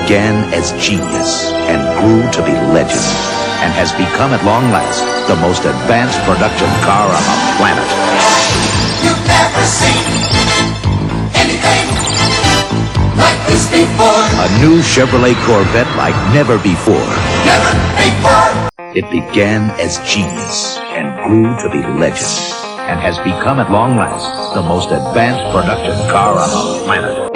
began as genius and grew to be legend, and has become at long last the most advanced production car on the planet. You've never seen anything like this before. A new Chevrolet Corvette like never before. Never before. It began as genius and grew to be legend, and has become at long last the most advanced production car on the planet.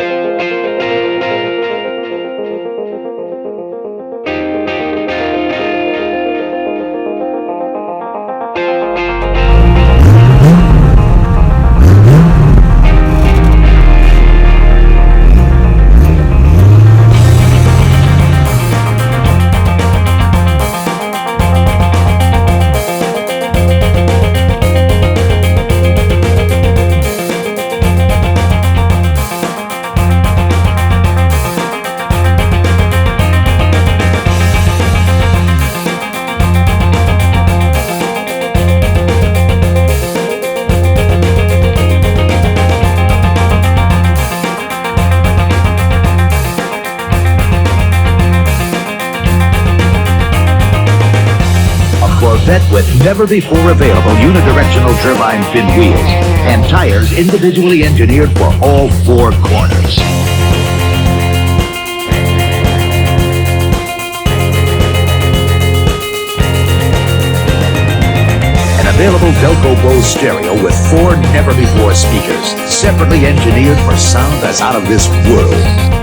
Corvette with never-before available unidirectional turbine fin wheels and tires individually engineered for all four corners. An available Delco Bose stereo with 4 never-before speakers, separately engineered for sound that's out of this world.